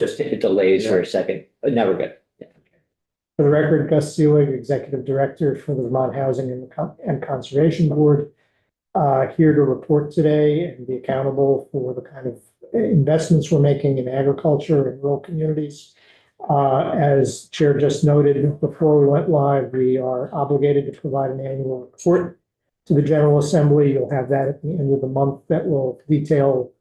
just it delays for a second, but now we're good. Yeah. For the record, Gus Seelig, Executive Director for the Vermont Housing and Conservation Board, here to report today and be accountable for the kind of investments we're making in agriculture and rural communities. As Chair just noted before we went live, we are obligated to provide an annual report to the General Assembly. You'll have that at the end of the month that will detail,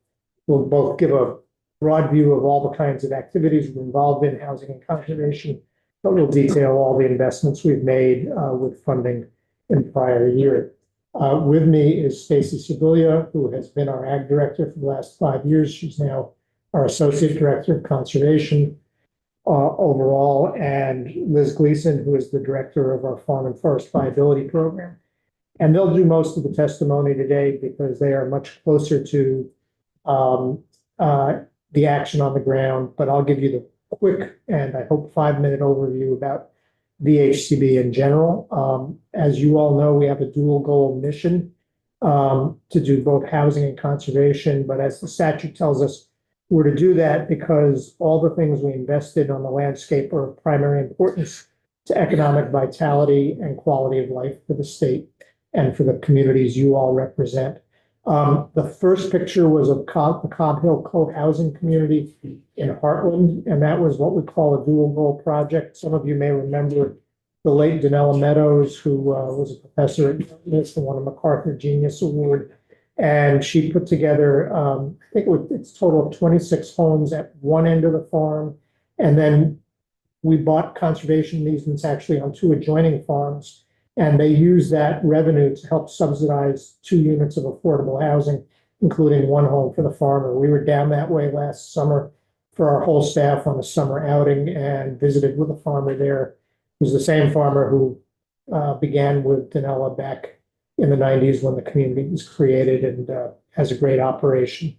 we'll both give a broad view of all the kinds of activities we're involved in, housing and conservation, but we'll detail all the investments we've made with funding in the prior year. With me is Stacy Sibilia, who has been our Ag Director for the last 5 years. She's now our Associate Director of Conservation overall, and Liz Gleason, who is the Director of our Farm and Forest Viability Program. And they'll do most of the testimony today because they are much closer to the action on the ground, but I'll give you the quick and I hope 5-minute overview about VHCB in general. As you all know, we have a dual goal mission to do both housing and conservation, but as the statute tells us, we're to do that because all the things we invested on the landscape are of primary importance to economic vitality and quality of life for the state and for the communities you all represent. The first picture was of the Cobb Hill Co-housing community in Heartland, and that was what we call a dual goal project. Some of you may remember the late Donella Meadows, who was a professor at UMass and won a MacArthur Genius Award. And she put together, I think it's a total of 26 homes at one end of the farm. And then we bought conservation easements actually on 2 adjoining farms. And they used that revenue to help subsidize 2 units of affordable housing, including 1 home for the farmer. We were down that way last summer for our whole staff on a summer outing and visited with a farmer there. It was the same farmer who began with Donella back in the 90s when the community was created and has a great operation.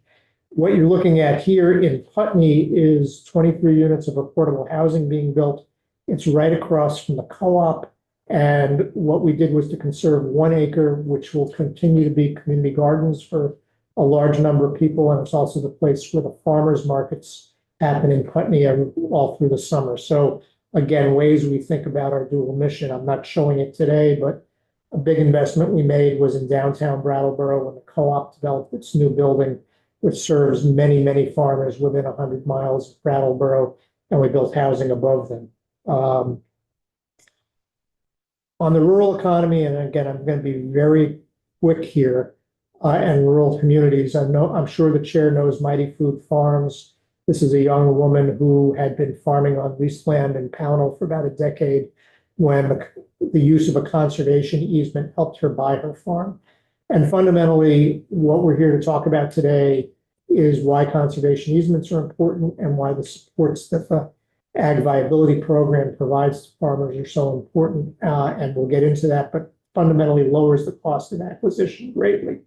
What you're looking at here in Putney is 23 units of affordable housing being built. It's right across from the co-op. And what we did was to conserve 1 acre, which will continue to be community gardens for a large number of people. And it's also the place where the farmers markets happen in Putney all through the summer. So again, ways we think about our dual mission. I'm not showing it today, but a big investment we made was in downtown Brattleboro when the co-op developed its new building, which serves many, many farmers within 100 miles of Brattleboro, and we built housing above them. On the rural economy, and again, I'm going to be very quick here, and rural communities. I'm sure the chair knows Mighty Food Farms. This is a young woman who had been farming on leased land in Pownell for about a decade when the use of a conservation easement helped her buy her farm. And fundamentally, what we're here to talk about today is why conservation easements are important and why the supports that the Ag Viability Program provides to farmers are so important. And we'll get into that, but fundamentally lowers the cost of acquisition greatly.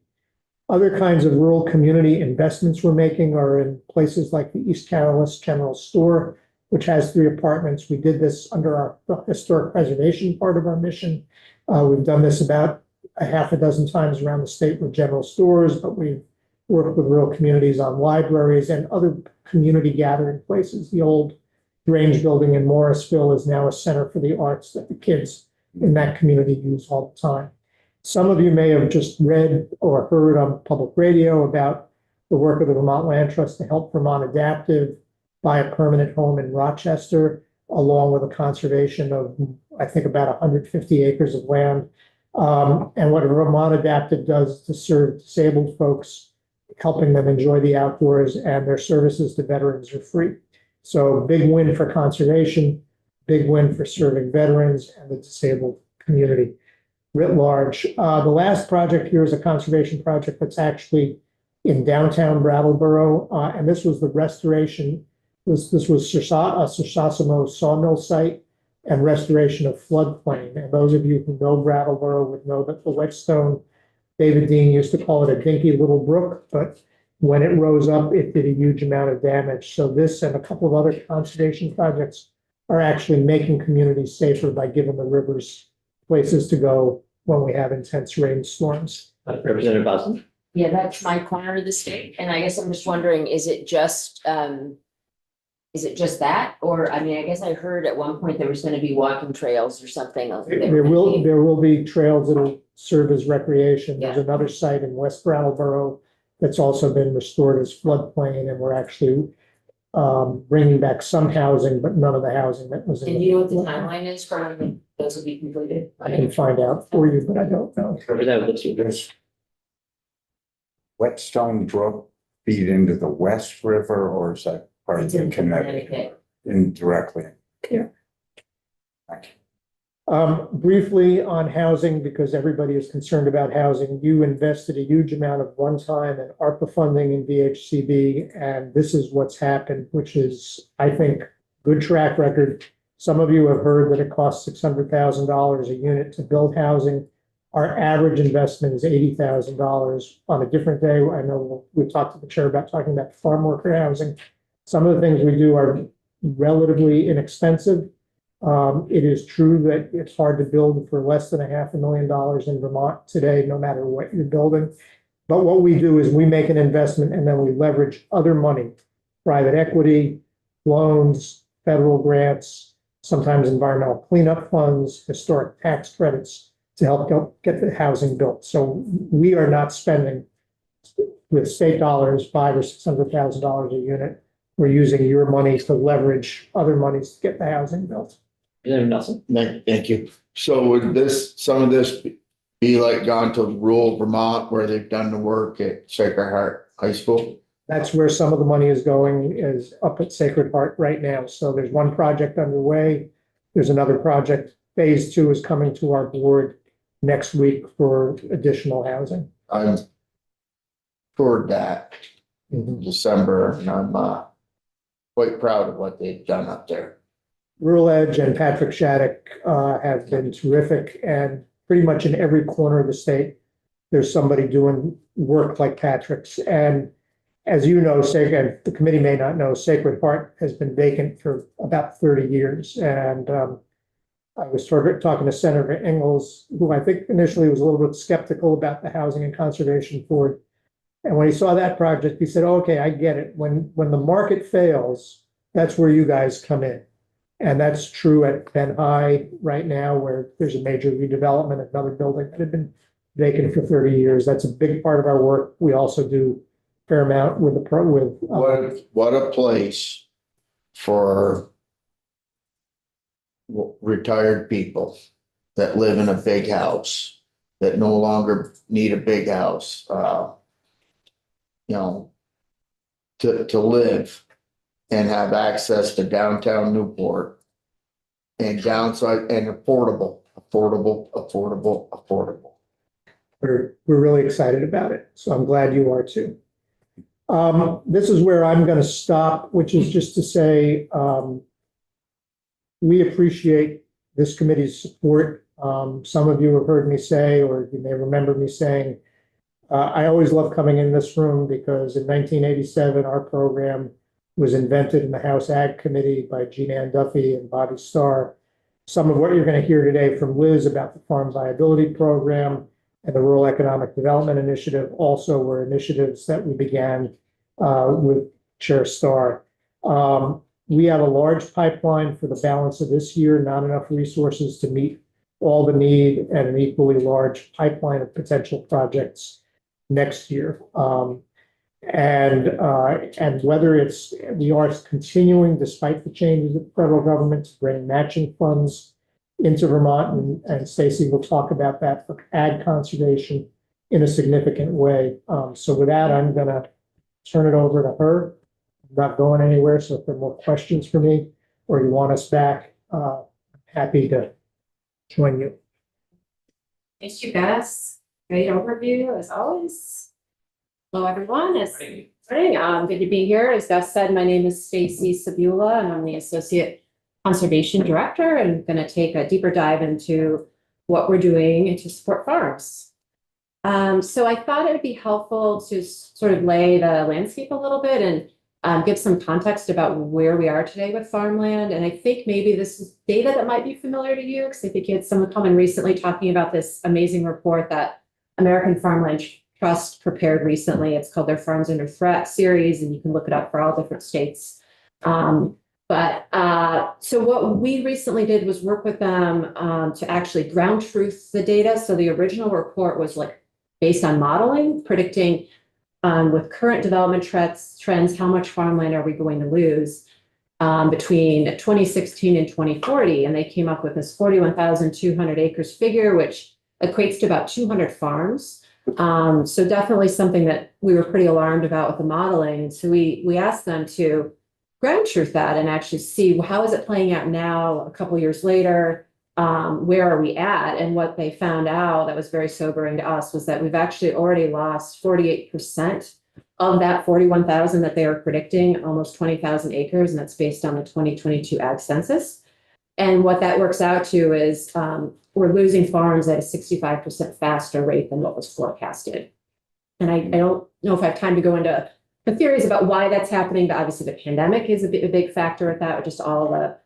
Other kinds of rural community investments we're making are in places like the East Carolus General Store, which has 3 apartments. We did this under our historic preservation part of our mission. We've done this about a half a dozen times around the state with general stores, but we've worked with rural communities on libraries and other community gathering places. The old Grange building in Morrisville is now a center for the arts that the kids in that community use all the time. Some of you may have just read or heard on public radio about the work of the Vermont Land Trust to help Vermont Adaptive buy a permanent home in Rochester, along with a conservation of, I think, about 150 acres of land. And what Vermont Adaptive does to serve disabled folks, helping them enjoy the outdoors, and their services to veterans are free. So big win for conservation, big win for serving veterans and the disabled community writ large. The last project here is a conservation project that's actually in downtown Brattleboro, and this was the restoration. This was Sossamow sawmill site and restoration of floodplain. And those of you who know Brattleboro would know that the whetstone, David Dean used to call it a dinky little brook, but when it rose up, it did a huge amount of damage. So this and a couple of other conservation projects are actually making communities safer by giving the rivers places to go when we have intense rainstorms. Representative Boston? Yeah, that's my corner of the state. And I guess I'm just wondering, is it just is it just that? Or, I mean, I guess I heard at one point there was gonna be walking trails or something. There will be trails that'll serve as recreation. There's Yeah. another site in West Brattleboro that's also been restored as floodplain, and we're actually bringing back some housing, but none of the housing that was in. And do you know what the timeline is for when those will be completed? I can find out for you, but I don't know. Or that looks good. Does Whetstone Brook feed into the West River, or is that part of It's the in Connecticut Connecticut. indirectly? Yeah. Thank you. Briefly on housing, because everybody is concerned about housing, you invested a huge amount of one-time and ARPA funding in VHCB, and this is what's happened, which is, I think, good track record. Some of you have heard that it costs $600,000 a unit to build housing. Our average investment is $80,000. On a different day, I know we talked to the chair about talking about farm worker housing. Some of the things we do are relatively inexpensive. It is true that it's hard to build for less than $500,000 in Vermont today, no matter what you're building. But what we do is we make an investment and then we leverage other money, private equity, loans, federal grants, sometimes environmental cleanup funds, historic tax credits to help get the housing built. So we are not spending with state dollars, $500,000 or $600,000 a unit. We're using your money to leverage other monies to get the housing built. Nelson? Thank you. So would some of this be like gone to rural Vermont where they've done the work at Sacred Heart High School? That's where some of the money is going, is up at Sacred Heart right now. So there's one project underway. There's another project. Phase 2 is coming to our board next week for additional housing. I'm toward that in December, and I'm quite proud of what they've done up there. Rural Edge and Patrick Shattuck have been terrific, and pretty much in every corner of the state, there's somebody doing work like Patrick's. And as you know, and the committee may not know, Sacred Heart has been vacant for about 30 years. And I was talking to Senator Ingalls, who I think initially was a little bit skeptical about the Housing and Conservation Board. And when he saw that project, he said, okay, I get it. When the market fails, that's where you guys come in. And that's true at Ben High right now, where there's a major redevelopment of another building that had been vacant for 30 years. That's a big part of our work. We also do a fair amount with What a place for retired people that live in a big house, that no longer need a big house, you know, to live and have access to downtown Newport and downside and affordable. We're really excited about it. So I'm glad you are too. This is where I'm going to stop, which is just to say, we appreciate this committee's support. Some of you have heard me say, or you may remember me saying, I always love coming in this room because in 1987, our program was invented in the House Ag Committee by Jean Ann Duffy and Bobby Starr. Some of what you're going to hear today from Liz about the Farm Viability Program and the Rural Economic Development Initiative also were initiatives that we began with Chair Starr. We have a large pipeline for the balance of this year, not enough resources to meet all the need, and an equally large pipeline of potential projects next year. And whether we are continuing, despite the changes of the federal government, to bring matching funds into Vermont, and Stacy will talk about that for ag conservation in a significant way. So with that, I'm going to turn it over to her. I'm not going anywhere, so if there are more questions for me or you want us back, I'm happy to join you. Thanks, you guys. Great overview as always. Hello, everyone. Good to be here. As Gus said, my name is Stacy Sabula, and I'm the Associate Conservation Director, and I'm going to take a deeper dive into what we're doing to support farms. So I thought it would be helpful to sort of lay the landscape a little bit and give some context about where we are today with farmland. And I think maybe this is data that might be familiar to you, because I think you had someone come in recently talking about this amazing report that American Farmland Trust prepared recently. It's called their Farms Under Threat series, and you can look it up for all different states. But so what we recently did was work with them to actually ground truth the data. So the original report was like based on modeling, predicting with current development trends, how much farmland are we going to lose between 2016 and 2040? And they came up with this 41,200 acres figure, which equates to about 200 farms. So definitely something that we were pretty alarmed about with the modeling. So we asked them to ground truth that and actually see how is it playing out now, a couple years later, where are we at? And what they found out that was very sobering to us was that we've actually already lost 48% of that 41,000 that they were predicting, almost 20,000 acres, and that's based on the 2022 ag census. And what that works out to is we're losing farms at a 65% faster rate than what was forecasted. And I don't know if I have time to go into the theories about why that's happening, but obviously the pandemic is a big factor with that, just all the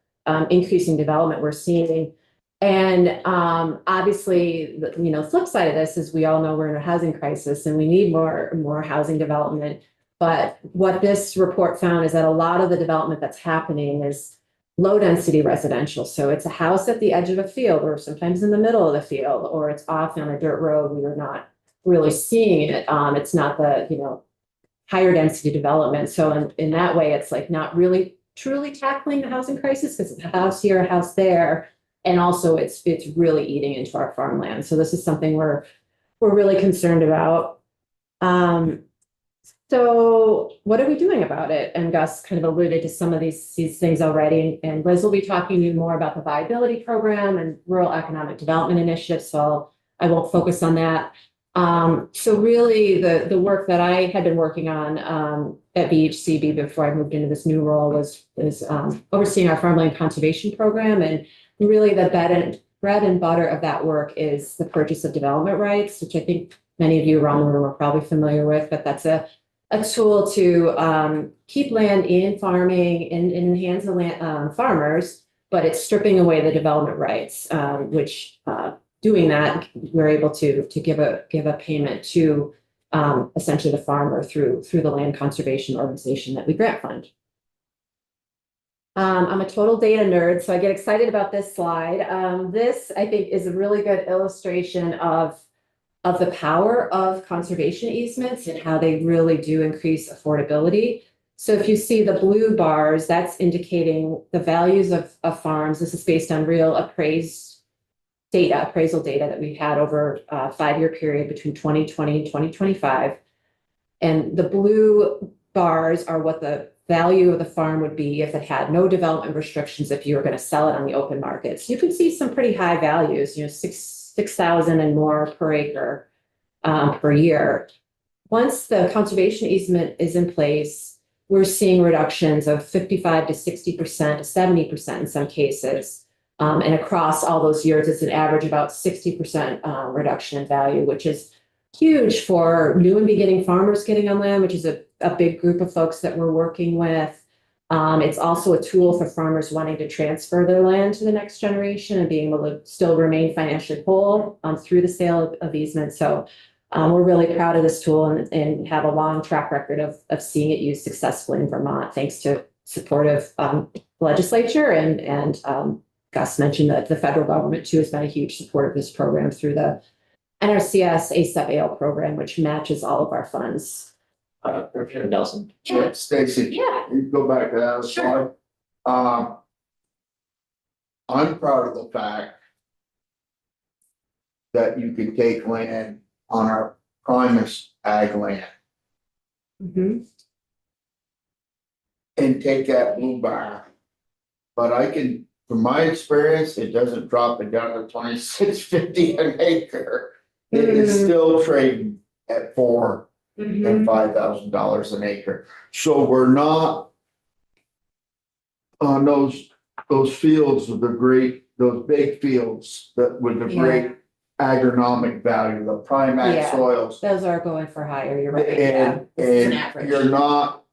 increasing development we're seeing. And obviously, the flip side of this is we all know we're in a housing crisis and we need more housing development. But what this report found is that a lot of the development that's happening is low density residential. So it's a house at the edge of a field or sometimes in the middle of the field, or it's off on a dirt road. We are not really seeing it. It's not the, higher density development. So in that way, it's like not really truly tackling the housing crisis because it's a house here, a house there. And also it's really eating into our farmland. So this is something we're really concerned about. So what are we doing about it? And Gus kind of alluded to some of these things already. And Liz will be talking to you more about the viability program and rural economic development initiative. So I won't focus on that. So really the work that I had been working on at BHCB before I moved into this new role was overseeing our farmland conservation program. And really the bread and butter of that work is the purchase of development rights, which I think many of you around the room are probably familiar with, but that's a tool to keep land in farming and in the hands of farmers, but it's stripping away the development rights, which doing that, we're able to give a payment to essentially the farmer through the land conservation organization that we grant fund. I'm a total data nerd, so I get excited about this slide. This, I think, is a really good illustration of the power of conservation easements and how they really do increase affordability. So if you see the blue bars, that's indicating the values of farms. This is based on real appraisal data that we've had over a 5-year period between 2020 and 2025. And the blue bars are what the value of the farm would be if it had no development restrictions, if you were going to sell it on the open market. So you can see some pretty high values, 6,000 and more per acre per year. Once the conservation easement is in place, we're seeing reductions of 55 to 60%, 70% in some cases. And across all those years, it's an average about 60% reduction in value, which is huge for new and beginning farmers getting on land, which is a big group of folks that we're working with. It's also a tool for farmers wanting to transfer their land to the next generation and being able to still remain financially whole through the sale of easements. So we're really proud of this tool and have a long track record of seeing it used successfully in Vermont, thanks to supportive legislature and Gus mentioned that the federal government too has been a huge supporter of this program through the NRCS ACEP-AL program, which matches all of our funds. Nelson. Yeah, Stacy, Yeah. you go back to that Sure. slide. I'm proud of the fact that you could take land on our primus ag land Mm-hmm. and take that blue bar. But I can, from my experience, it doesn't drop it down to 26.50 an acre. It is still trading at $4,000 and $5,000 an acre. So we're not on those fields with those big fields that with the great agronomic value, the prime ag Yeah. soils. Those are going for higher, you're right. Yeah. And, This is an and average. you're not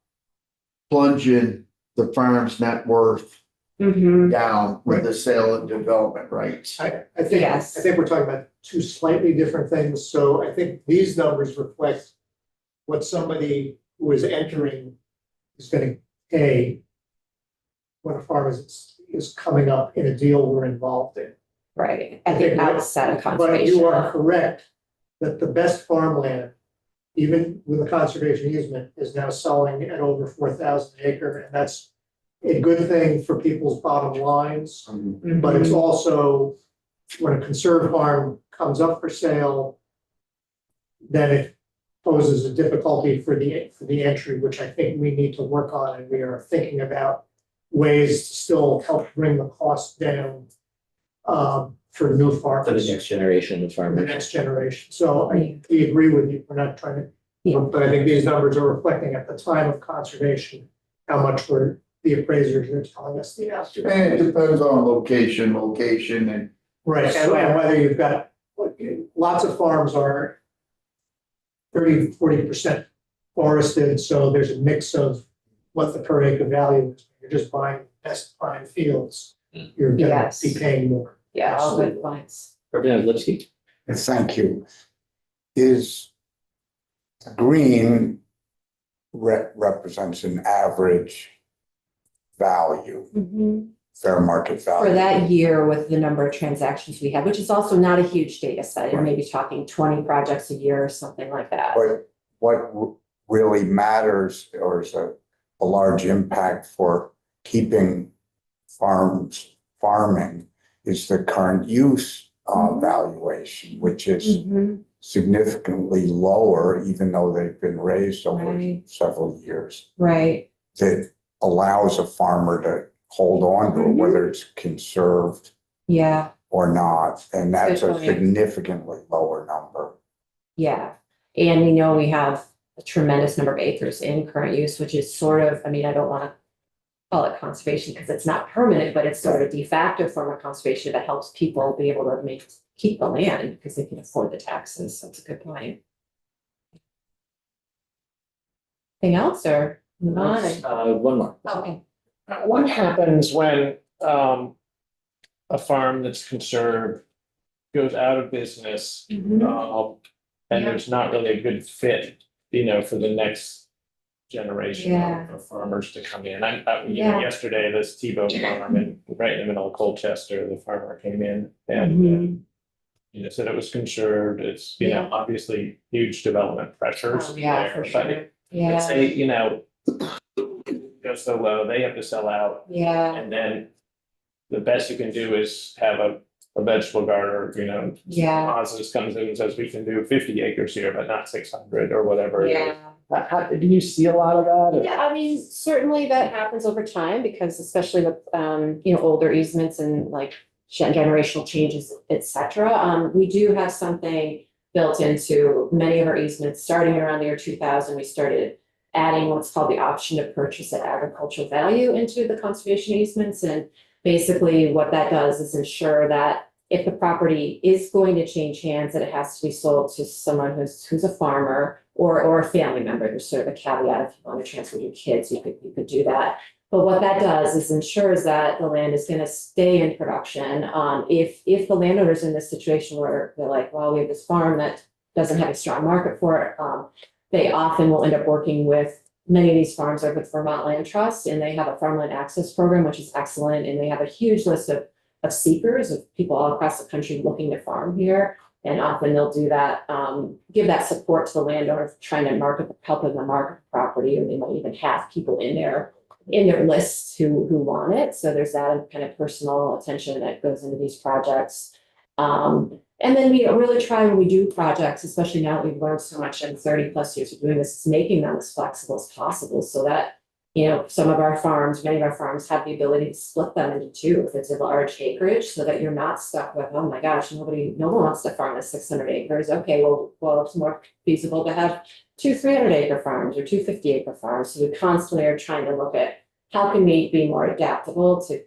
plunging the farm's net worth Mhm. down with the sale and development rights. I Yes. think we're talking about two slightly different things. So I think these numbers reflect what somebody who is entering is gonna pay when a farm is coming up in a deal we're involved in. Right, at the outset of But you are conservation. correct that the best farmland, even with a conservation easement, is now selling at over 4,000 acre, and that's a good thing for people's bottom lines. But it's also, when a conserved farm comes up for sale, then it poses a difficulty for the entry, which I think we need to work on, and we are thinking about ways to still help bring the cost down for new For the farmers, next generation of the farmers. next generation. So we agree with you, we're not trying to, but I think these numbers are reflecting at the time of conservation, how much the appraisers are telling us the asking. And it depends on location and Right, and whether you've got, lots of farms are 30–40% forested, so there's a mix of what the per acre value is. You're just buying best prime fields, you're gonna Yes. be paying more. Yeah, all good points. Representative Lipsky. Thank you. Is green represents an average value, fair market value? For that year with the number of transactions we had, which is also not a huge data set, you're maybe talking 20 projects a year or something like that. But what really matters or is a large impact for keeping farming is the current use valuation, which is significantly lower, even though they've been raised over Right. several years. Right, That allows a farmer to hold on to it, whether it's conserved yeah, or not, and that's Good a point. significantly lower number. yeah. And we know we have a tremendous number of acres in current use, which is sort of, I mean, I don't want to call it conservation because it's not permanent, but it's sort of a de facto form of conservation that helps people be able to keep the land because they can afford the taxes. So it's a good point. Anything else or move on? One more. Okay. What happens when a farm that's conserved goes out of business, and Yeah. there's not really a good fit, for the next generation Yeah. of farmers to come in? Yeah. Yesterday, this Tebow farm right in the middle of Colchester, the farmer came in and said it was conserved. It's, Yeah. obviously huge development pressures. Oh, yeah, there, for but sure. Yeah, let's say, go so low, they have to sell out. yeah, And then the best you can do is have a vegetable gardener, yeah, Oz's comes in and says, we can do 50 acres here, but not 600 or whatever. it is. yeah. Do you see a lot of that? Yeah, I mean, certainly that happens over time because especially with, older easements and like generational changes, et cetera. We do have something built into many of our easements, starting around the year 2000, we started adding what's called the option to purchase at agricultural value into the conservation easements. And basically what that does is ensure that if the property is going to change hands, that it has to be sold to someone who's a farmer or a family member. There's sort of a caveat, if you want to transfer your kids, you could do that. But what that does is ensures that the land is going to stay in production. If the landowner's in this situation where they're like, well, we have this farm that doesn't have a strong market for it, they often will end up working with many of these farms are with Vermont Land Trust, and they have a farmland access program, which is excellent. And they have a huge list of seekers, of people all across the country looking to farm here. And often they'll do that, give that support to the landowner, trying to help them market the property, or they might even have people in their lists who want it. So there's that kind of personal attention that goes into these projects. And then we really try when we do projects, especially now that we've learned so much in 30+ years of doing this, is making them as flexible as possible so that, some of our farms, many of our farms have the ability to split them into two if it's a large acreage, so that you're not stuck with, oh my gosh, no one wants to farm at 600 acres. Okay, well, it's more feasible to have 2 300-acre farms or 2 50-acre farms. So we constantly are trying to look at how can we be more adaptable to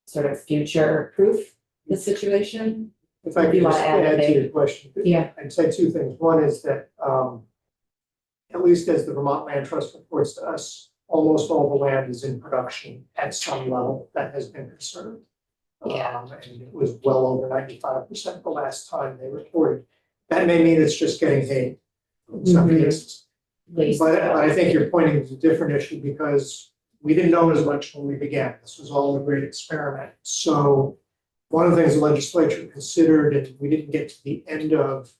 sort of future-proof the situation. If I could You wanna just add add to anything? your question. Yeah. I'd say two things. One is that, at least as the Vermont Land Trust reports to us, almost all the land is in production at some level that has been conserved. Yeah. And it was well over 95% the last time they reported. That may mean it's just getting hay in some cases. Please. But I think you're pointing to a different issue because we didn't know as much when we began. This was all a great experiment. So one of the things the legislature considered, and we didn't get to the end of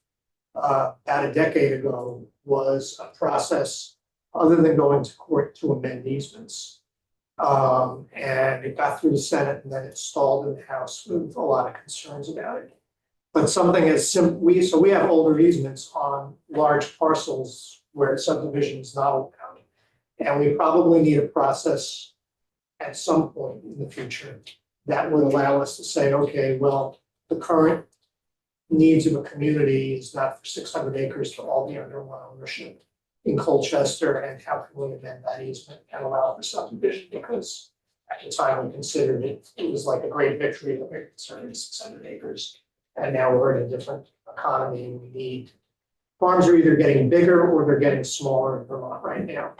about a decade ago, was a process other than going to court to amend easements. And it got through the Senate and then it stalled in the House with a lot of concerns about it. But something as so we have older easements on large parcels where subdivision is not allowed. And we probably need a process at some point in the future that would allow us to say, okay, well, the current needs of a community is not for 600 acres to all be under one ownership in Colchester, and how can we amend that easement and allow for subdivision? Because at the time we considered it, it was like a great victory, but we're concerned with 600 acres. And now we're in a different economy and we need, farms are either getting bigger or they're getting smaller in Vermont right now.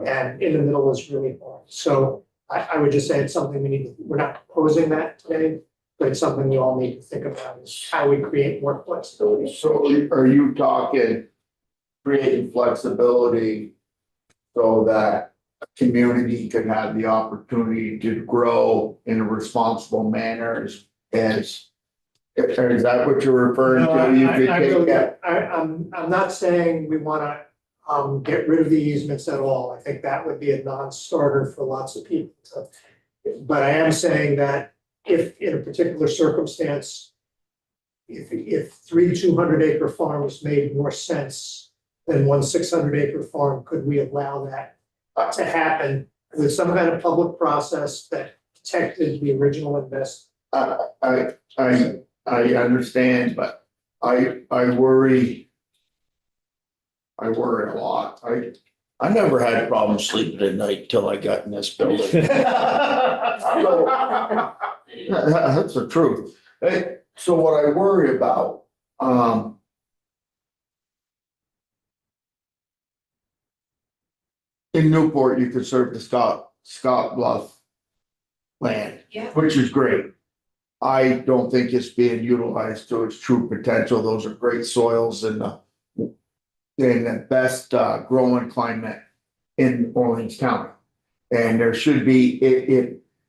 And in the middle is really hard. So I would just say it's something we need to, we're not proposing that today, but it's something we all need to think about is how we create more flexibility. So are you talking creating flexibility so that a community can have the opportunity to grow in a responsible manner is that what you're referring No, to? You could take that. I'm not saying we wanna get rid of the easements at all. I think that would be a non-starter for lots of people to. But I am saying that if in a particular circumstance, if 3 200-acre farms made more sense than 1 600-acre farm, could we allow that to happen with some kind of public process that protected the original investment? I understand, but I worry. I worry a lot. I never had a problem sleeping at night till I got in this building. That's the truth. Hey, so what I worry about, in Newport, you could serve the Scott Bluff land, Yeah. which is great. I don't think it's being utilized to its true potential. Those are great soils and the best growing climate in Orleans County. And there should be,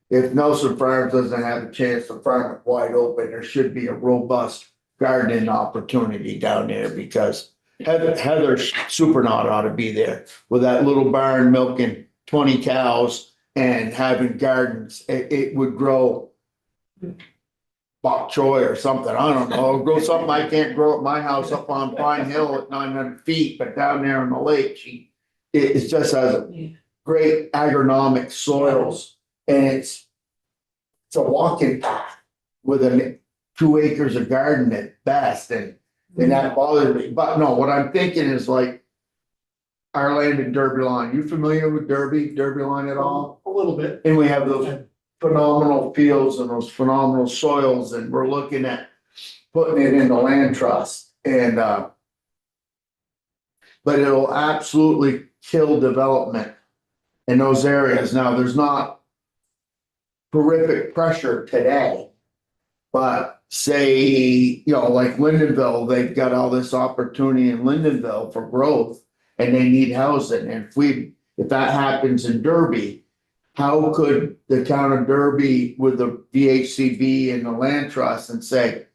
if Nelson Farms doesn't have a chance to farm it wide open, there should be a robust gardening opportunity down there because Heather Supernaut ought to be there with that little barn milking 20 cows and having gardens. It would grow bok choy or something. I don't know. Grow something I can't grow at my house up on Pine Hill at 900 feet, but down there in the lake, it just has great agronomic soils, and it's a walking path with 2 acres of garden at best, and that bothers me. But no, what I'm thinking is like our land in Derby Line. You familiar with Derby Line at all? A little bit. And we have those phenomenal fields and those phenomenal soils, and we're looking at putting it in the land trust and but it'll absolutely kill development in those areas. Now, there's not horrific pressure today, but say, you know, like Lindenville, they've got all this opportunity in Lindenville for growth and they need housing. And if that happens in Derby, how could the town of Derby with the VHCB and the land trust and say,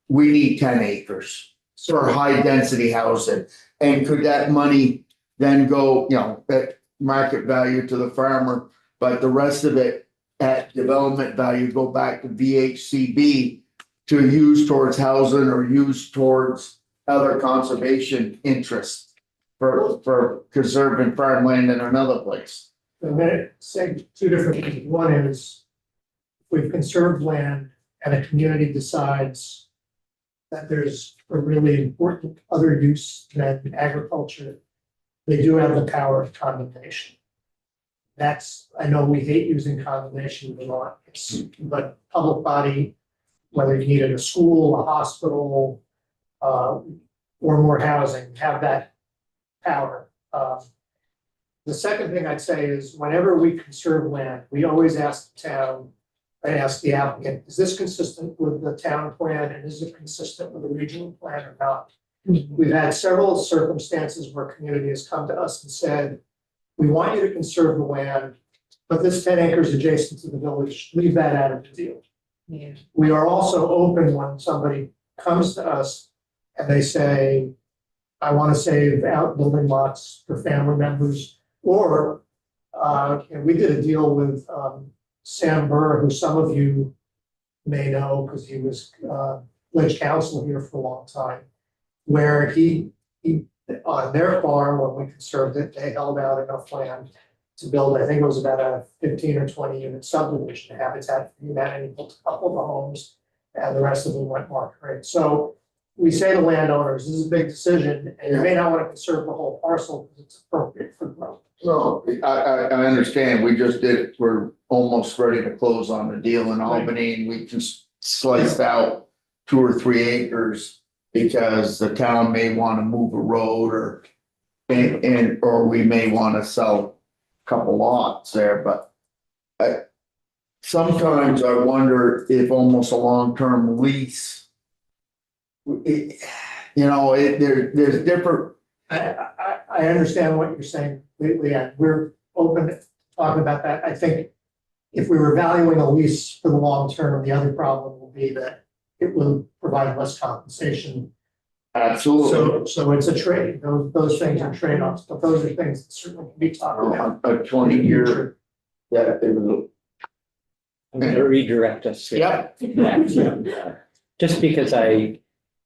we need 10 acres for high density housing? And could that money then go, you know, at market value to the farmer, but the rest of it at development value go back to VHCB to use towards housing or use towards other conservation interests for conserving farmland in another place? I'm gonna say 2 different things. One is, if we've conserved land and a community decides that there's a really important other use than agriculture, they do have the power of condemnation. I know we hate using condemnation in Vermont, but public body, whether you needed a school, a hospital, or more housing, have that power. The second thing I'd say is whenever we conserve land, we always ask the town, I ask the applicant, is this consistent with the town plan and is it consistent with the regional plan or not? We've had several circumstances where community has come to us and said, we want you to conserve the land, but this 10 acres adjacent to the village, leave that out of the deal. Yeah. We are also open when somebody comes to us and they say, I want to save outbuilding lots for family members, or, and we did a deal with, Sam Burr, who some of you may know, because he was, village council here for a long time, where he, on their farm, when we conserved it, they held out enough land to build, I think it was about a 15 or 20 unit subdivision, Habitat for Humanity built a couple of the homes, and the rest of them went market rate. So we say to landowners, this is a big decision, and you may not want to conserve the whole parcel because it's appropriate for growth. No, I understand, we just did it, we're almost ready to close on the deal in Albany, and we just sliced out 2 or 3 acres. Because the town may wanna move a road or, or we may wanna sell a couple lots there, but. Sometimes I wonder if almost a long-term lease. There's different. I understand what you're saying completely, and we're open to talking about that. I think if we were valuing a lease for the long term, the other problem will be that it will provide less compensation. Absolutely. So it's a trade, those things are trade-offs, but those are things that certainly can be talked about. A 20-year. Yeah, it was. I'm gonna redirect us. Yep. Just because I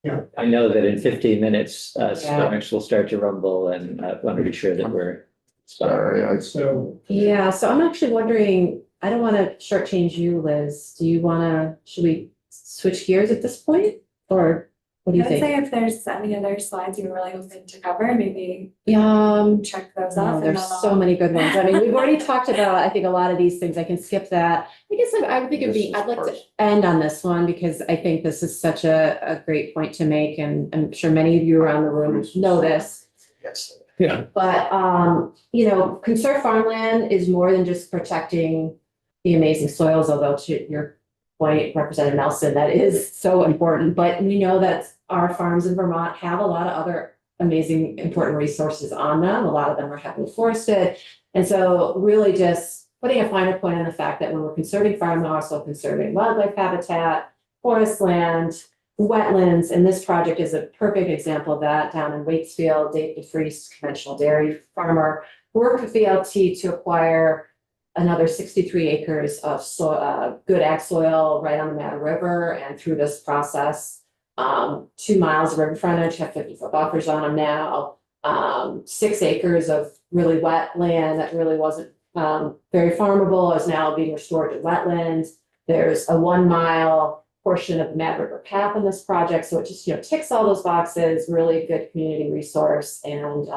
Yeah. know that in 15 minutes, Yeah. stomachs will start to rumble, and I want to be sure that we're. Sorry, So, Yeah, so I'm actually wondering, I don't want to shortchange you, Liz. Do you want to, should we switch gears at this point? Or what do you I would think? say if there's any other slides you're really hoping to cover, maybe Yeah, check those no, off. and there's then so I'll- many good ones. I mean, we've already talked about, I think, a lot of these things. I can skip that. I guess I would think it'd be, I'd like to end on this one because I think this is such a great point to make, and I'm sure many of you around the room know this. yes. Yeah. But, conserved farmland is more than just protecting the amazing soils, although to your point, Representative Nelson, that is so important. But we know that our farms in Vermont have a lot of other amazing, important resources on them. A lot of them are heavily forested. And so really just putting a finer point on the fact that when we're conserving farm, we're also conserving wildlife habitat, forest land, wetlands, and this project is a perfect example of that down in Waitsfield. David Freese, conventional dairy farmer, worked with VLT to acquire another 63 acres of good ag soil right on the Matter River, and through this process, 2 miles of river frontage, have 50-foot buffers on them now. 6 acres of really wet land that really wasn't very farmable is now being restored to wetlands. There's a 1 mile portion of the Mad River Path in this project, so it just ticks all those boxes. Really good community resource, and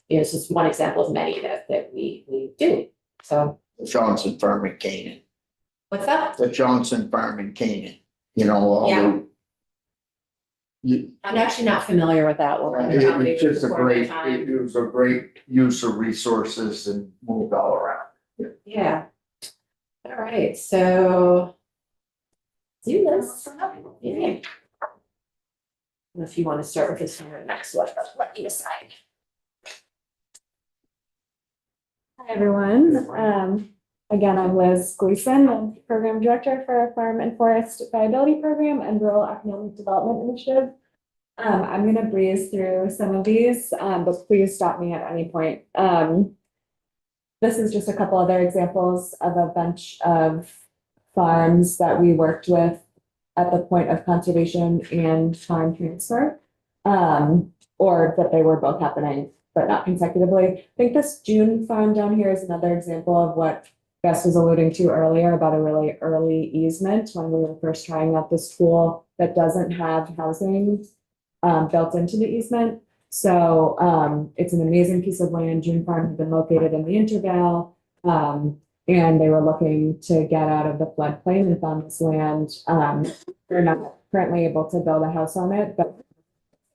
it's just one example of many that we do. So The Johnson Farm in Canaan, what's that? the Johnson Farm in Canaan, all Yeah. the. I'm actually not familiar with that one. It was just it was a great use of resources and moved all around. Yeah. All right, so. Do this. Yeah. And if you want to start with this one next one, let me decide. Hi, everyone. Again, I'm Liz Gleason, I'm Program Director for our Farm and Forest Viability Program and Rural Economic Development Initiative. I'm gonna breeze through some of these, but please stop me at any point. This is just a couple other examples of a bunch of farms that we worked with at the point of conservation and farm transfer. Or that they were both happening, but not consecutively. I think this June farm down here is another example of what Gus was alluding to earlier about a really early easement when we were first trying out this tool that doesn't have housing built into the easement. So it's an amazing piece of land. June Farm had been located in the intervale. And they were looking to get out of the floodplain and found this land. They're not currently able to build a house on it, but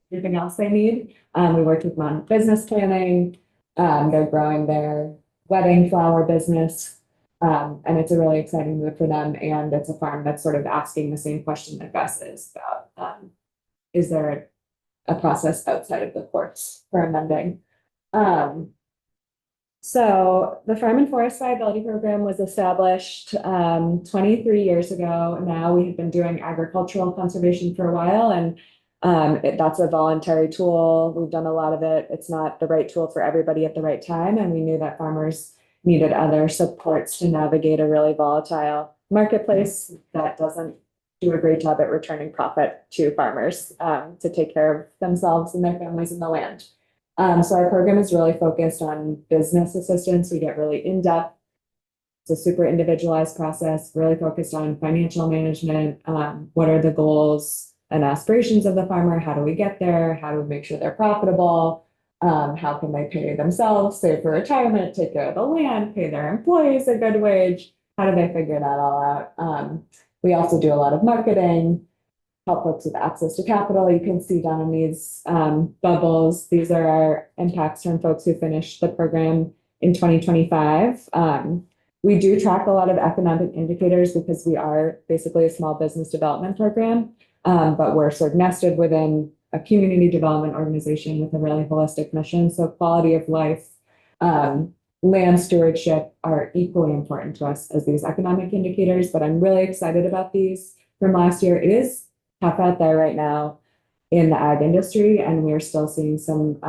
everything else they need. We worked with them on business planning. They're growing their wedding flower business. And it's a really exciting move for them. And it's a farm that's sort of asking the same question that Gus is about. Is there a process outside of the courts for amending? So the Farm and Forest Viability Program was established 23 years ago. Now we have been doing agricultural conservation for a while, and that's a voluntary tool. We've done a lot of it. It's not the right tool for everybody at the right time, and we knew that farmers needed other supports to navigate a really volatile marketplace that doesn't do a great job at returning profit to farmers to take care of themselves and their families and the land. So our program is really focused on business assistance. We get really in-depth. It's a super individualized process, really focused on financial management. What are the goals and aspirations of the farmer? How do we get there? How do we make sure they're profitable? How can they pay themselves, save for retirement, take care of the land, pay their employees a good wage? How do they figure that all out? We also do a lot of marketing, help folks with access to capital. You can see down in these bubbles, these are our impacts from folks who finished the program in 2025. We do track a lot of economic indicators because we are basically a small business development program, but we're sort of nested within a community development organization with a really holistic mission. So quality of life, land stewardship are equally important to us as these economic indicators, but I'm really excited about these from last year. It is tough out there right now in the ag industry, and we're still seeing some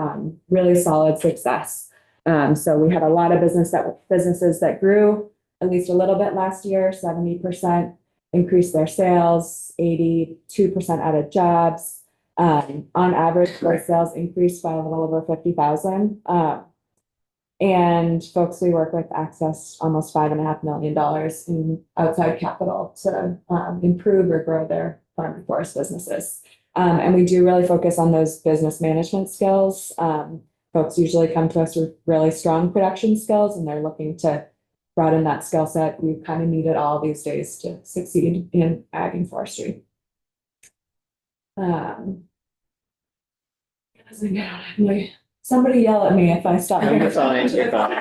really solid success. So we had a lot of businesses that grew at least a little bit last year. 70% increased their sales, 82% added jobs. On average, their sales increased by a little over 50,000. And folks we work with access almost $5.5 million in outside capital to improve or grow their farm and forest businesses. And we do really focus on those business management skills. Folks usually come to us with really strong production skills, and they're looking to broaden that skill set. We kind of need it all these days to succeed in ag and forestry. Somebody yell at me if I stop. No, you're fine, you're fine.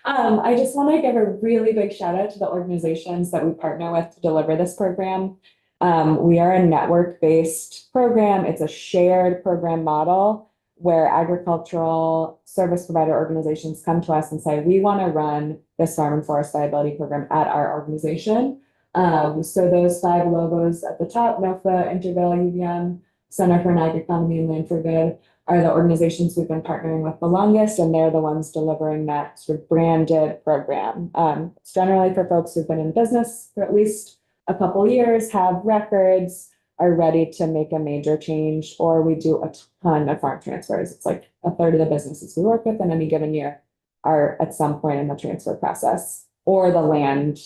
I just want to give a really big shout out to the organizations that we partner with to deliver this program. We are a network-based program. It's a shared program model where agricultural service provider organizations come to us and say, we want to run this farm and forest viability program at our organization. So those 5 logos at the top, NOFA, Intervale, UVM, Center for an Ag Economy and Land for Good, are the organizations we've been partnering with the longest, and they're the ones delivering that sort of branded program. It's generally for folks who've been in business for at least a couple years, have records, are ready to make a major change, or we do a ton of farm transfers. It's like a third of the businesses we work with in any given year are at some point in the transfer process or the land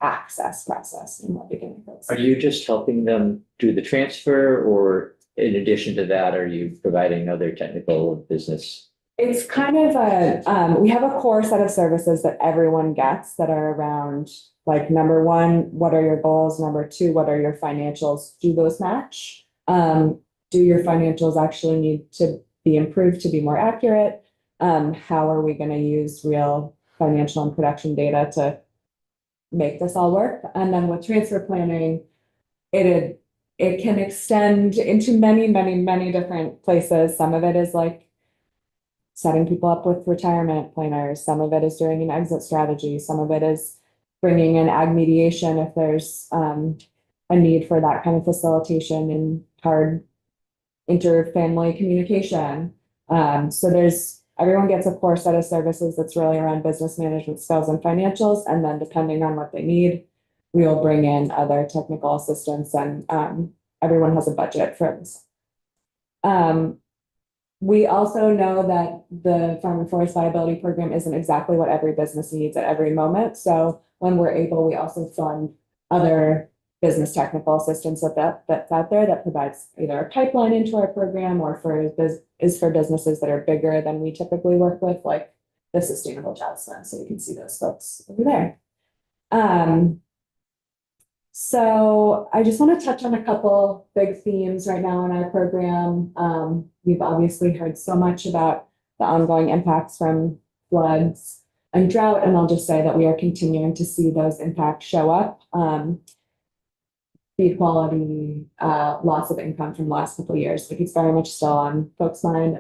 access process in the beginning. Are you just helping them do the transfer, or in addition to that, are you providing other technical business? It's kind of we have a core set of services that everyone gets that are around, like, number 1, what are your goals? Number 2, what are your financials? Do those match? Do your financials actually need to be improved to be more accurate? How are we going to use real financial and production data to make this all work? And then with transfer planning, it can extend into many, many, many different places. Some of it is like setting people up with retirement planners. Some of it is doing an exit strategy. Some of it is bringing in ag mediation if there's a need for that kind of facilitation in hard inter-family communication. So everyone gets a core set of services that's really around business management skills and financials. And then depending on what they need, we will bring in other technical assistance, and everyone has a budget for this. We also know that the Farm and Forest Viability Program isn't exactly what every business needs at every moment. So when we're able, we also fund other business technical assistance that's out there that provides either a pipeline into our program or for businesses that are bigger than we typically work with, like the Sustainable Jobs Fund. So you can see those folks over there. So I just want to touch on a couple big themes right now in our program. We've obviously heard so much about the ongoing impacts from floods and drought, and I'll just say that we are continuing to see those impacts show up. Feed quality, loss of income from the last couple of years, like it's very much still on folks' mind.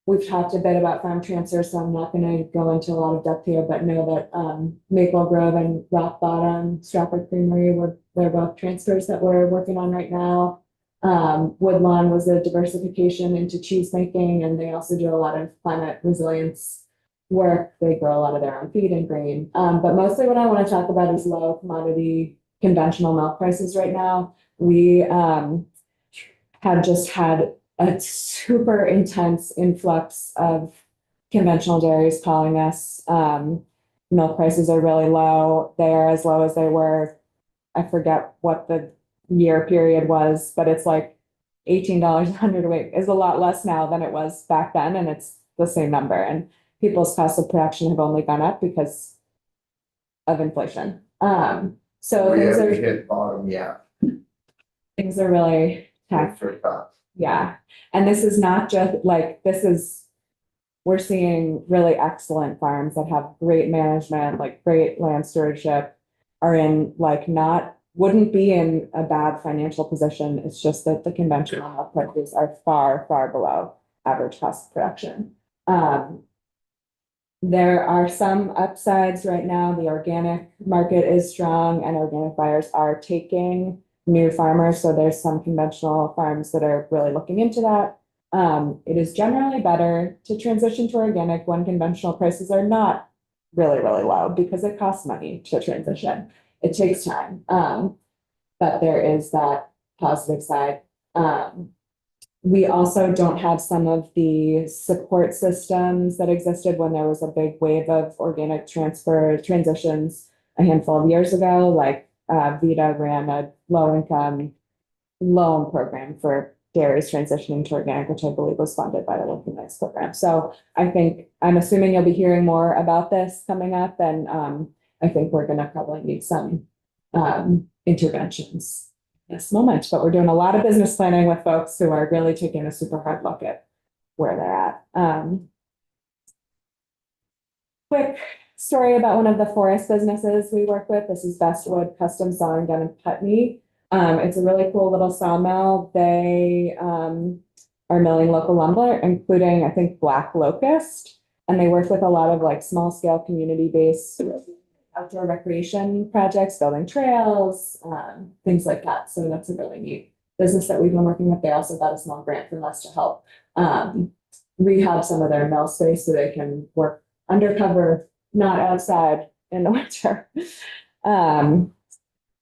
we've talked a bit about farm transfer, so I'm not gonna go into a lot of depth here, but know that, Maple Grove and Rock Bottom, Stratford Creamery, they're both transfers that we're working on right now. Woodlawn was a diversification into cheese making, and they also do a lot of climate resilience work. They grow a lot of their own feed and grain. But mostly what I want to talk about is low commodity conventional milk prices right now. We have just had a super intense influx of conventional dairies calling us. Milk prices are really low. They are as low as they were. I forget what the year period was, but it's like $18 a hundredweight is a lot less now than it was back then, and it's the same number. And people's costs of production have only gone up because of inflation. So We things haven't are hit bottom yet. things are really tough. For that. Yeah, and this is not just like, we're seeing really excellent farms that have great management, like great land stewardship, are in like wouldn't be in a bad financial position. It's just that the conventional milk prices are far, far below average cost of production. There are some upsides right now. The organic market is strong and organic buyers are taking new farmers. So there's some conventional farms that are really looking into that. It is generally better to transition to organic when conventional prices are not really, really low because it costs money to transition. It takes time. But there is that positive side. We also don't have some of the support systems that existed when there was a big wave of organic transitions a handful of years ago, like Vita ran a low-income loan program for dairies transitioning to organic, which I believe was funded by the Working Rice program. So I'm assuming you'll be hearing more about this coming up, and I think we're gonna probably need some interventions in this moment, but we're doing a lot of business planning with folks who are really taking a super hard look at where they're at. Quick story about one of the forest businesses we work with. This is Bestwood Custom Sawing down in Putney. It's a really cool little sawmill. They are milling local lumber, including, I think, black locust, and they work with a lot of like small scale community-based outdoor recreation projects, building trails, things like that. So that's a really neat business that we've been working with. They also got a small grant from us to help rehab some of their mill space so they can work undercover, not outside in the winter.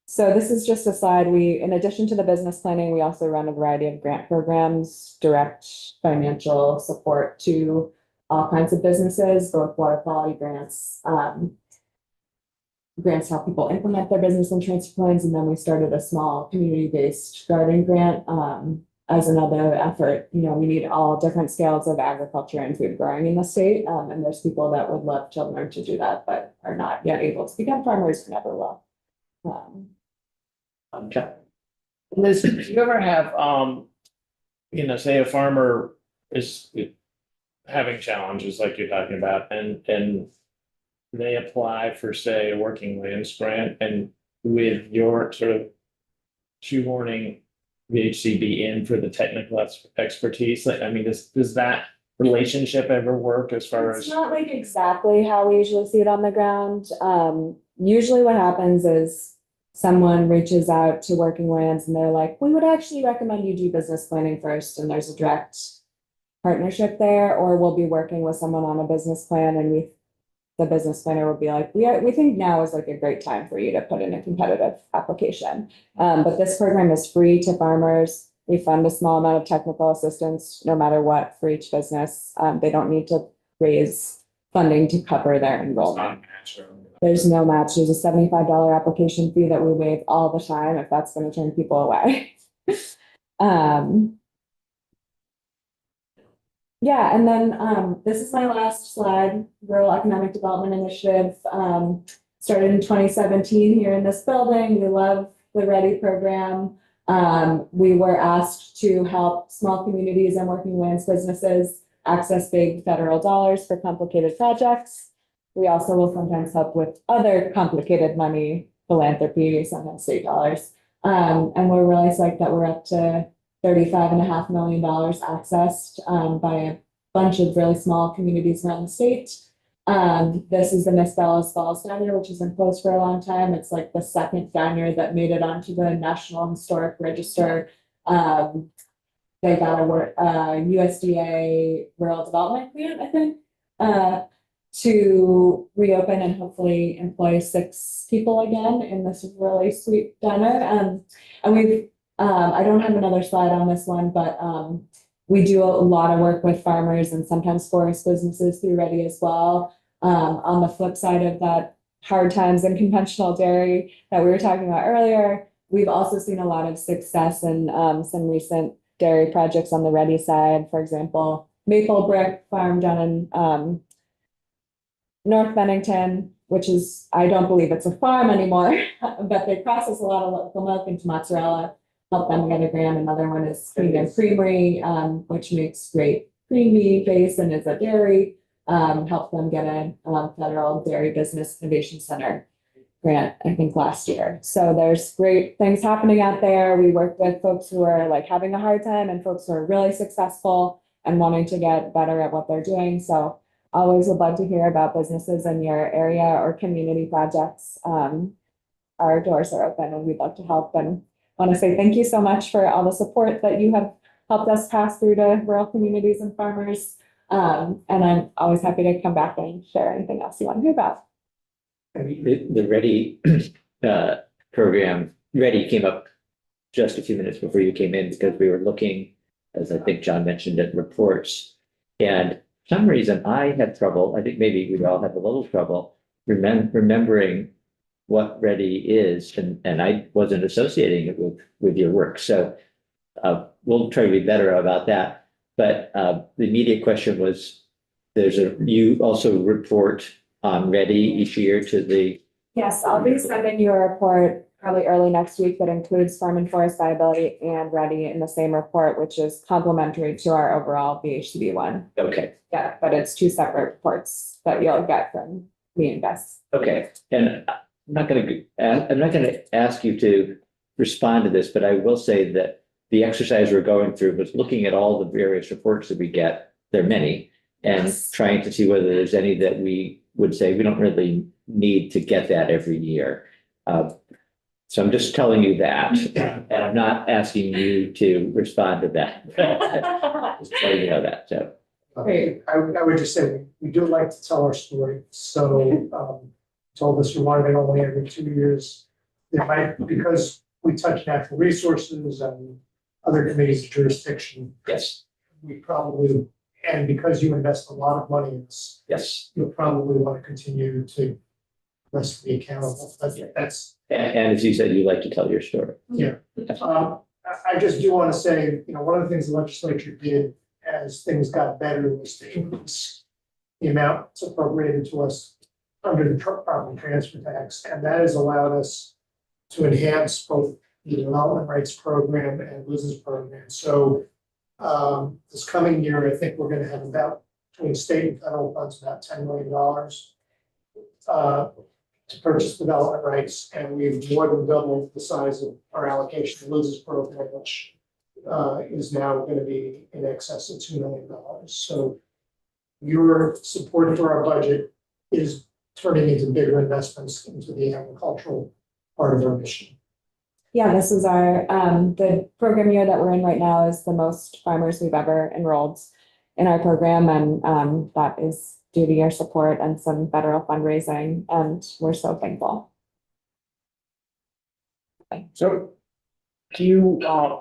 So this is just a slide. In addition to the business planning, we also run a variety of grant programs, direct financial support to all kinds of businesses, both water quality grants, grants to help people implement their business and transfer plans. And then we started a small community-based garden grant as another effort. You know, we need all different scales of agriculture and food growing in the state. And there's people that would love to learn to do that, but are not yet able to become farmers, or never will. Liz, do you ever have, say a farmer is having challenges like you're talking about, and they apply for, say, a working lands grant, and with your sort of shoehorning the HCB in for the technical expertise, like, I mean, does that relationship ever work as far It's as? not like exactly how we usually see it on the ground. Usually what happens is someone reaches out to Working Lands and they're like, we would actually recommend you do business planning first, and there's a direct partnership there, or we'll be working with someone on a business plan, and the business planner will be like, we think now is like a great time for you to put in a competitive application. But this program is free to farmers. We fund a small amount of technical assistance, no matter what, for each business. They don't need to raise funding to cover their enrollment. There's no match. There's a $75 application fee that we waive all the time if that's going to turn people away. Yeah, and then this is my last slide. Rural Economic Development Initiative started in 2017 here in this building. We love the READY program. We were asked to help small communities and working lands businesses access big federal dollars for complicated projects. We also will sometimes help with other complicated money, philanthropy, sometimes state dollars. And we're really psyched that we're up to $35.5 million accessed by bunch of really small communities around the state. This is the Miss Bella's Falls Diner, which has been closed for a long time. It's like the second diner that made it onto the National Historic Register. They got a USDA Rural Development Grant, I think, to reopen and hopefully employ 6 people again in this really sweet diner. And we've, I don't have another slide on this one, but we do a lot of work with farmers and sometimes forest businesses through Ready as well. On the flip side of that, hard times in conventional dairy that we were talking about earlier, we've also seen a lot of success in some recent dairy projects on the Ready side. For example, Maple Brick Farm down in North Bennington, which is, I don't believe it's a farm anymore, but they process a lot of local milk into mozzarella, help them get a grant. Another one is Kingdom Creamery, which makes great creamy base and is a dairy, help them get a federal dairy business innovation center grant, I think last year. So there's great things happening out there. We work with folks who are like having a hard time and folks who are really successful and wanting to get better at what they're doing. So always would love to hear about businesses in your area or community projects. Our doors are open and we'd love to help, and want to say thank you so much for all the support that you have helped us pass through to rural communities and farmers. And I'm always happy to come back and share anything else you want to hear about. The Ready program, Ready came up just a few minutes before you came in because we were looking, as I think John mentioned, at reports. And for some reason I had trouble, I think maybe we all have a little trouble remembering what Ready is, and I wasn't associating it with your work. So we'll try to be better about that. But the immediate question was, you also report on Ready each year to the. Yes, I'll be sending you a report probably early next week that includes farm and forest viability and Ready in the same report, which is complementary to our overall BHCB one. Okay. Yeah, but it's 2 separate reports that you'll get from me and Gus. Okay, and I'm not going to ask you to respond to this, but I will say that the exercise we're going through was looking at all the various reports that we get. There are many, and Yes. trying to see whether there's any that we would say we don't really need to get that every year. So I'm just telling you that, and I'm not asking you to respond to that. Just letting you know that. So Great. I would just say, we do like to tell our story, so, told us we wanted it only every 2 years. It might, because we touch natural resources and other committees of jurisdiction, yes, we probably, and because you invest a lot of money in this, yes, you'll probably want to continue to less be accountable, but that's, and as you said, you like to tell your story. I just do want to say, one of the things the legislature did as things got better was to increase the amount that's appropriated to us under the property transfer tax, and that has allowed us to enhance both the development rights program and Liz's program. So this coming year, I think we're going to have about, between state and federal funds, about $10 million to purchase development rights, and we've more than doubled the size of our allocation to Liz's program, which is now going to be in excess of $2 million. So your support for our budget is turning into bigger investments into the agricultural part of our mission. Yeah, this is our, the program year that we're in right now is the most farmers we've ever enrolled in our program. And that is due to your support and some federal fundraising, and we're so thankful. So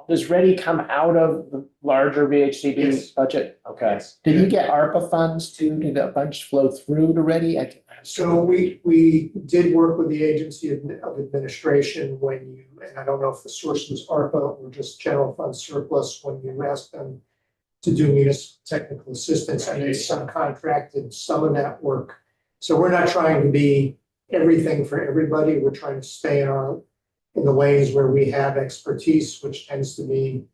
does Ready come out of the larger VHCD Yes. budget? Okay. Yes. Did you get ARPA funds too? Did a bunch flow through to Ready? So we did work with the Agency of Administration when you, and I don't know if the source was ARPA or just general fund surplus, when you asked them to do municipal technical assistance, and they subcontracted some of that work. So we're not trying to be everything for everybody. We're trying to stay in the lanes where we have expertise, which tends to be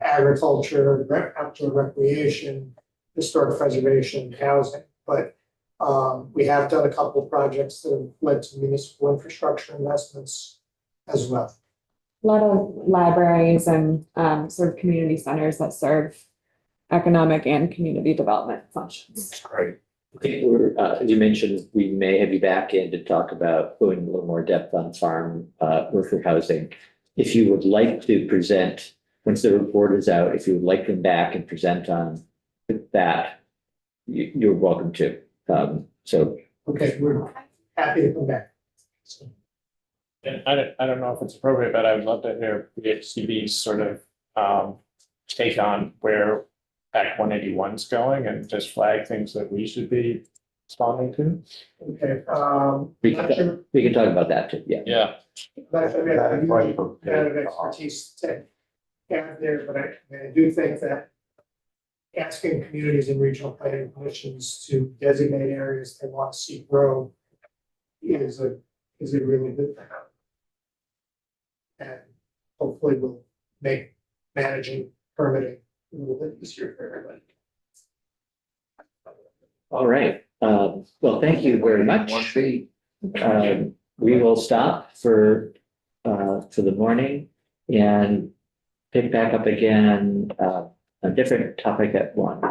agriculture, outdoor recreation, historic preservation, housing. But we have done a couple of projects that have led to municipal infrastructure investments as well. A lot of libraries and sort of community centers that serve economic and community development functions. That's great. I think as you mentioned, we may have you back in to talk about going a little more depth on farm worker housing. If you would like to present, once the report is out, if you would like to come back and present on that, you're welcome to. So Okay, we're happy to come back. And I don't know if it's appropriate, but I would love to hear PHCB's sort of take on where Act 181's going and just flag things that we should be responding to. Okay, we not sure, can, we can talk about that too, yeah. Yeah. but I mean, I do have expertise to add there, but I do think that asking communities and regional planning commissions to designate areas they want to see grow is a really good thing. And hopefully will make managing permitting a little bit easier for everybody. All right, well, thank you very much. We will stop for the morning and pick back up again, a different topic at 1.